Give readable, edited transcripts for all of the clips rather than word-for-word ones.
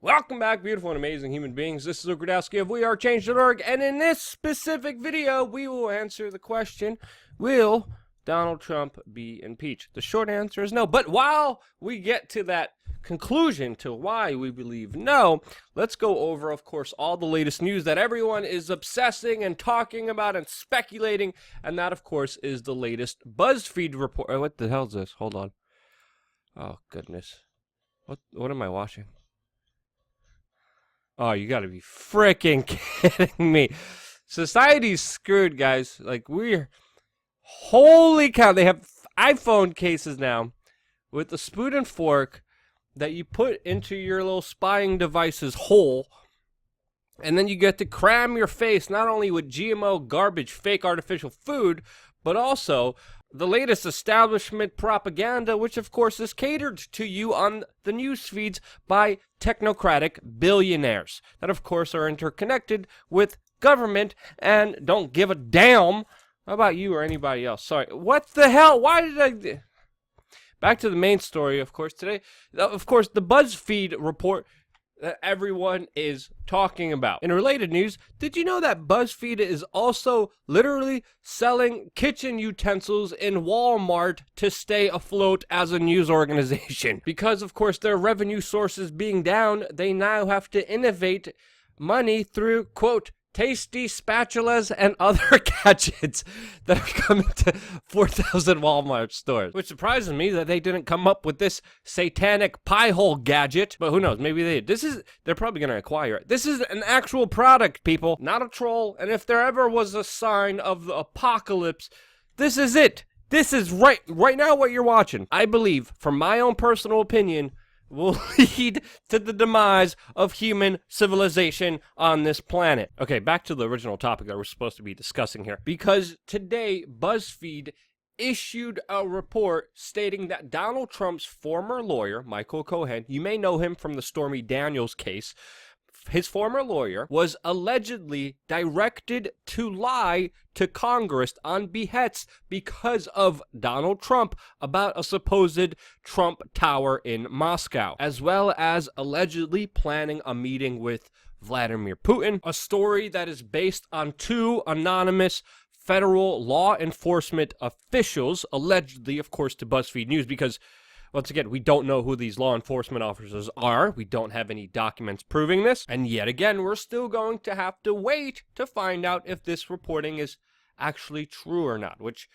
Welcome back, beautiful and amazing human beings. This is Luke Radowski of WeAreChange.org, and in this specific video, we will answer the question, will Donald Trump be impeached? The short answer is no, but while we get to that conclusion to why we believe no, let's go over, of course, all the latest news that everyone is obsessing and talking about and speculating, and that, of course, is the latest BuzzFeed report. What the hell is this? Hold on. Oh, goodness. What am I watching? Oh, you gotta be freaking kidding me. Society's screwed, guys. Like, holy cow, they have iPhone cases now with a spoon and fork that you put into your little spying device's hole, and then you get to cram your face not only with GMO garbage, fake artificial food, but also the latest establishment propaganda, which of course is catered to you on the news feeds by technocratic billionaires that of course are interconnected with government and don't give a damn about you or anybody else. Sorry, what the hell? Why did I... Back to the main story, of course, today. Of course, the BuzzFeed report that everyone is talking about. In related news, did you know that BuzzFeed is also literally selling kitchen utensils in Walmart to stay afloat as a news organization? Because, of course, their revenue sources being down, they now have to innovate money through, quote, tasty spatulas and other gadgets that are coming to 4,000 Walmart stores. Which surprises me that they didn't come up with this satanic pie hole gadget, but who knows, maybe they did. They're probably going to acquire it. This is an actual product, people, not a troll, and if there ever was a sign of the apocalypse, this is it. This is right now what you're watching. I believe, from my own personal opinion, will lead to the demise of human civilization on this planet. Okay, back to the original topic that we're supposed to be discussing here. Because today, BuzzFeed issued a report stating that Donald Trump's former lawyer, Michael Cohen, you may know him from the Stormy Daniels case, his former lawyer was allegedly directed to lie to Congress on behests because of Donald Trump about a supposed Trump Tower in Moscow, as well as allegedly planning a meeting with Vladimir Putin, a story that is based on two anonymous federal law enforcement officials, allegedly, of course, to BuzzFeed News, because once again, we don't know who these law enforcement officers are. We don't have any documents proving this. And yet again, we're still going to have to wait to find out if this reporting is actually true or not, which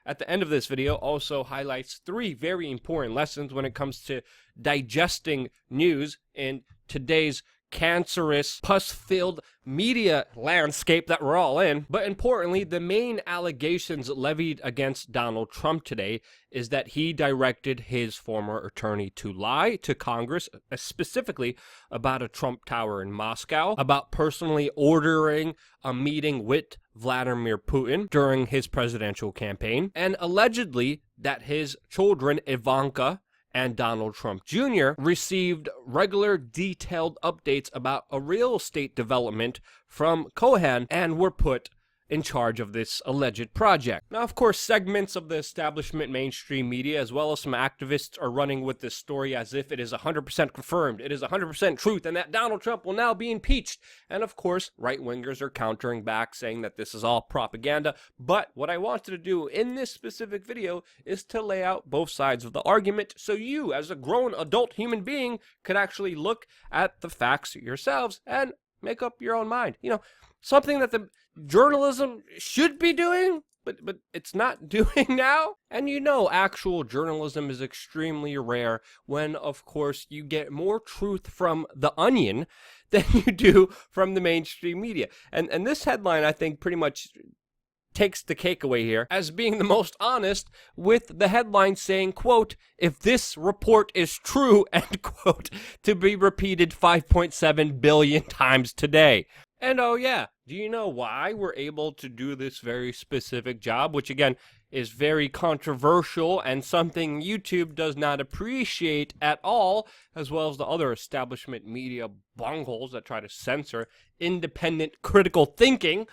at the end of this video also highlights three very important lessons when it comes to digesting news in today's cancerous, pus-filled media landscape that we're all in. But importantly, the main allegations levied against Donald Trump today is that he directed his former attorney to lie to Congress, specifically about a Trump Tower in Moscow, about personally ordering a meeting with Vladimir Putin during his presidential campaign, and allegedly that his children, Ivanka and Donald Trump Jr., received regular detailed updates about a real estate development from Cohen and were put in charge of this alleged project. Now, of course, segments of the establishment mainstream media, as well as some activists, are running with this story as if it is 100% confirmed, it is 100% truth, and that Donald Trump will now be impeached. And of course, right-wingers are countering back, saying that this is all propaganda. But what I wanted to do in this specific video is to lay out both sides of the argument so you, as a grown adult human being, could actually look at the facts yourselves and make up your own mind. You know, something that the journalism should be doing, but it's not doing now. And you know, actual journalism is extremely rare when, of course, you get more truth from The Onion than you do from the mainstream media. And this headline, I think, pretty much takes the cake away here as being the most honest, with the headline saying, quote, if this report is true, end quote, to be repeated 5.7 billion times today. And oh yeah, do you know why we're able to do this very specific job, which again is very controversial and something YouTube does not appreciate at all, as well as the other establishment media bungholes that try to censor independent critical thinking?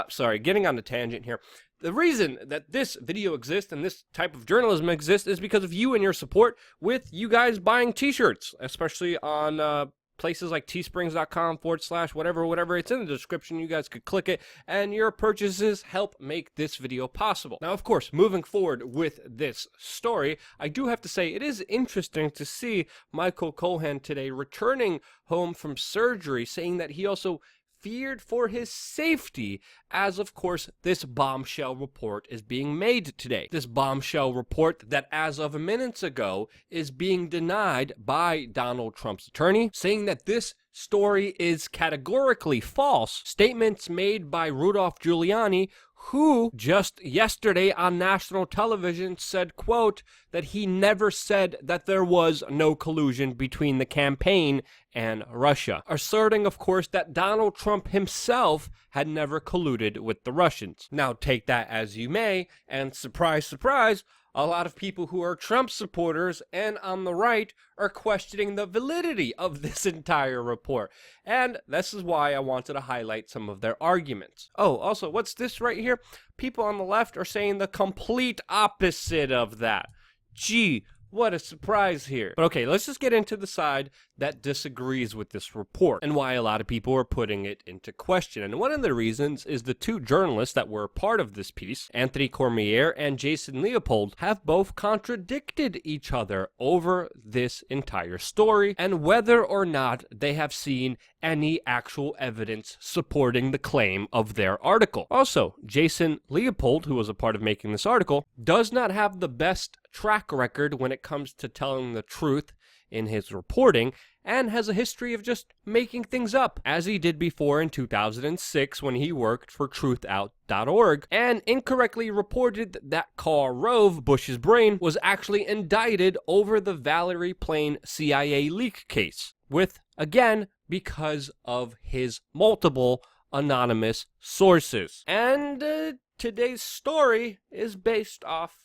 Sorry, getting on a tangent here. The reason that this video exists and this type of journalism exists is because of you and your support with you guys buying t-shirts, especially on places like teesprings.com/whatever. It's in the description. You guys could click it, and your purchases help make this video possible. Now, of course, moving forward with this story, I do have to say it is interesting to see Michael Cohen today returning home from surgery, saying that he also feared for his safety as, of course, this bombshell report is being made today. This bombshell report that, as of minutes ago, is being denied by Donald Trump's attorney, saying that this story is categorically false. Statements made by Rudolph Giuliani, who just yesterday on national television said, quote, that he never said that there was no collusion between the campaign and Russia, asserting, of course, that Donald Trump himself had never colluded with the Russians. Now, take that as you may, and surprise, surprise, a lot of people who are Trump supporters and on the right are questioning the validity of this entire report. And this is why I wanted to highlight some of their arguments. Oh, also, what's this right here? People on the left are saying the complete opposite of that. Gee, what a surprise here. But okay, let's just get into the side that disagrees with this report and why a lot of people are putting it into question. And one of the reasons is the two journalists that were a part of this piece, Anthony Cormier and Jason Leopold, have both contradicted each other over this entire story and whether or not they have seen any actual evidence supporting the claim of their article. Also, Jason Leopold, who was a part of making this article, does not have the best track record when it comes to telling the truth in his reporting, and has a history of just making things up, as he did before in 2006 when he worked for truthout.org and incorrectly reported that Karl Rove, Bush's brain, was actually indicted over the Valerie Plame CIA leak case, with, again, because of his multiple anonymous sources. And today's story is based off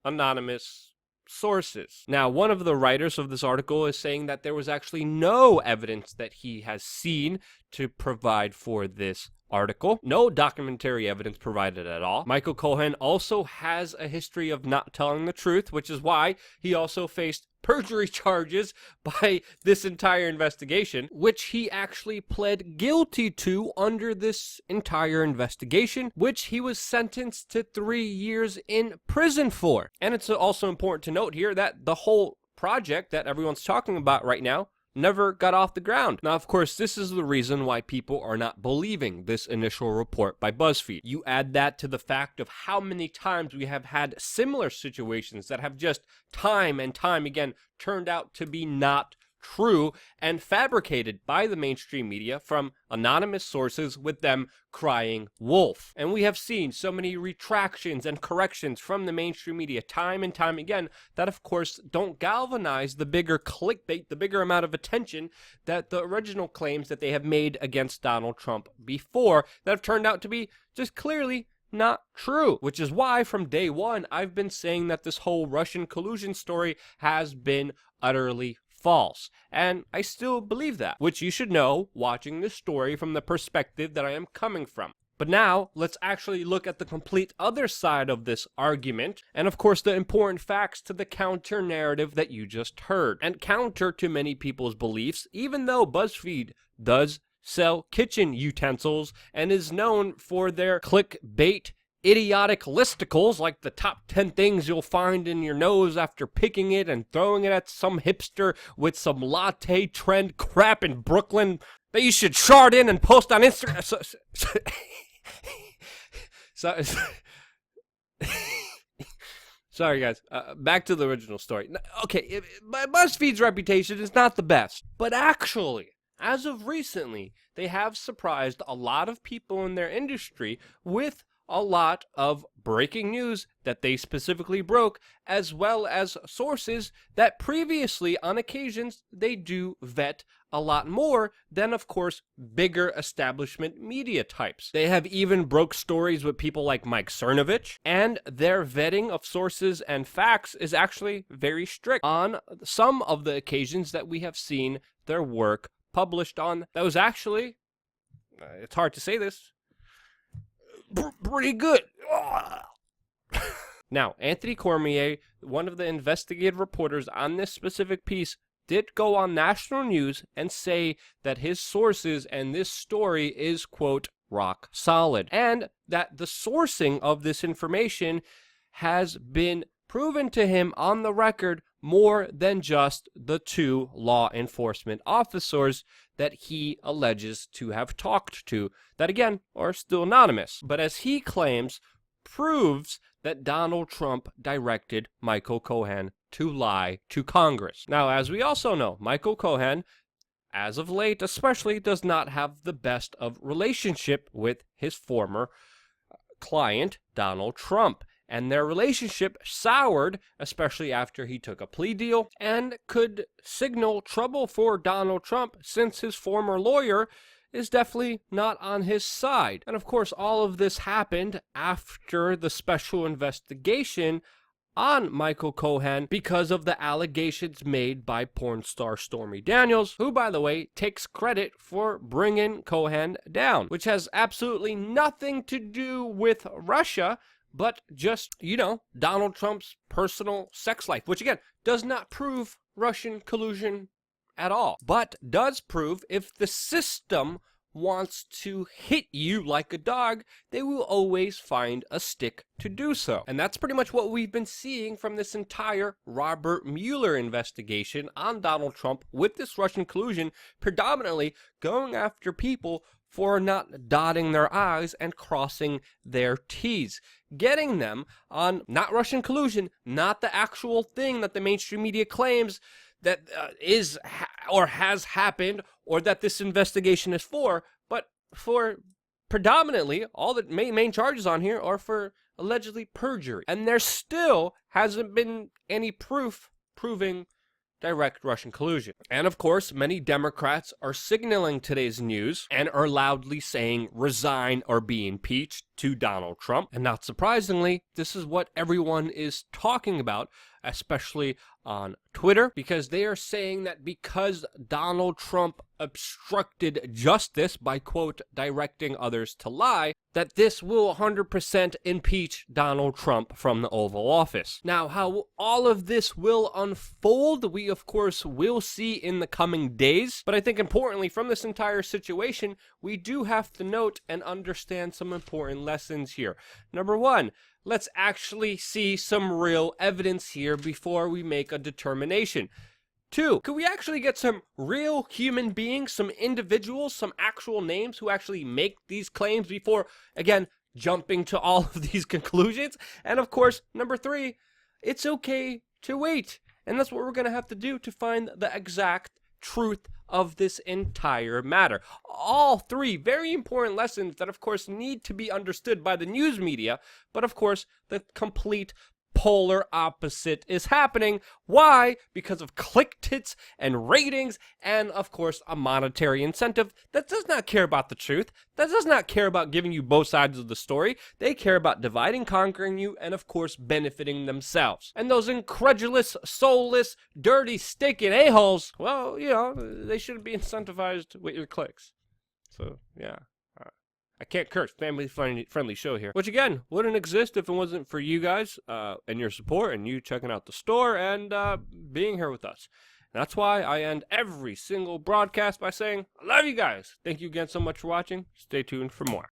anonymous sources. Now, one of the writers of this article is saying that there was actually no evidence that he has seen to provide for this article. No documentary evidence provided at all. Michael Cohen also has a history of not telling the truth, which is why he also faced perjury charges by this entire investigation, which he actually pled guilty to under this entire investigation, which he was sentenced to 3 years in prison for. And it's also important to note here that the whole project that everyone's talking about right now never got off the ground. Now, of course, this is the reason why people are not believing this initial report by BuzzFeed. You add that to the fact of how many times we have had similar situations that have just time and time again turned out to be not true and fabricated by the mainstream media from anonymous sources with them crying wolf. And we have seen so many retractions and corrections from the mainstream media time and time again that, of course, don't galvanize the bigger clickbait, the bigger amount of attention that the original claims that they have made against Donald Trump before that have turned out to be just clearly not true. Which is why from day one I've been saying that this whole Russian collusion story has been utterly false. And I still believe that, which you should know watching this story from the perspective that I am coming from. But now, let's actually look at the complete other side of this argument, and of course the important facts to the counter narrative that you just heard. And counter to many people's beliefs, even though BuzzFeed does sell kitchen utensils and is known for their clickbait idiotic listicles like the top 10 things you'll find in your nose after picking it and throwing it at some hipster with some latte trend crap in Brooklyn that you should shard in and post on Instagram. Sorry guys, back to the original story. Okay, BuzzFeed's reputation is not the best, but actually, as of recently, they have surprised a lot of people in their industry with a lot of breaking news that they specifically broke, as well as sources that previously, on occasions, they do vet a lot more than, of course, bigger establishment media types. They have even broke stories with people like Mike Cernovich, and their vetting of sources and facts is actually very strict on some of the occasions that we have seen their work published on. That was actually, it's hard to say this, pretty good. Now, Anthony Cormier, one of the investigative reporters on this specific piece, did go on national news and say that his sources and this story is, quote, rock solid, and that the sourcing of this information has been proven to him on the record more than just the 2 law enforcement officers that he alleges to have talked to, that again are still anonymous, but as he claims, proves that Donald Trump directed Michael Cohen to lie to Congress. Now, as we also know, Michael Cohen, as of late especially, does not have the best of relationship with his former client, Donald Trump. And their relationship soured, especially after he took a plea deal, and could signal trouble for Donald Trump since his former lawyer is definitely not on his side. And of course, all of this happened after the special investigation on Michael Cohen because of the allegations made by porn star Stormy Daniels, who, by the way, takes credit for bringing Cohen down, which has absolutely nothing to do with Russia, but just, Donald Trump's personal sex life, which again does not prove Russian collusion at all, but does prove if the system wants to hit you like a dog, they will always find a stick to do so. And that's pretty much what we've been seeing from this entire Robert Mueller investigation on Donald Trump with this Russian collusion, predominantly going after people for not dotting their I's and crossing their T's. Getting them on not Russian collusion, not the actual thing that the mainstream media claims that is or has happened, or that this investigation is for, but for predominantly all the main charges on here are for allegedly perjury. And there still hasn't been any proof proving direct Russian collusion. And of course, many Democrats are signaling today's news and are loudly saying resign or be impeached to Donald Trump. And not surprisingly, this is what everyone is talking about, especially on Twitter, because they are saying that because Donald Trump obstructed justice by, quote, directing others to lie, that this will 100% impeach Donald Trump from the Oval Office. Now, how all of this will unfold, we of course will see in the coming days, but I think importantly from this entire situation, we do have to note and understand some important lessons here. Number one, let's actually see some real evidence here before we make a determination. Two, could we actually get some real human beings, some individuals, some actual names who actually make these claims before, again, jumping to all of these conclusions? And of course, number three, it's okay to wait. And that's what we're going to have to do to find the exact truth of this entire matter. All three very important lessons that, of course, need to be understood by the news media, but of course, the complete polar opposite is happening. Why? Because of click tits and ratings and, of course, a monetary incentive that does not care about the truth, that does not care about giving you both sides of the story. They care about dividing, conquering you, and, of course, benefiting themselves. And those incredulous, soulless, dirty, stinking a-holes, well, they shouldn't be incentivized with your clicks. So, yeah. I can't curse. Family-friendly show here. Which, again, wouldn't exist if it wasn't for you guys and your support and you checking out the store and being here with us. And that's why I end every single broadcast by saying, I love you guys. Thank you again so much for watching. Stay tuned for more.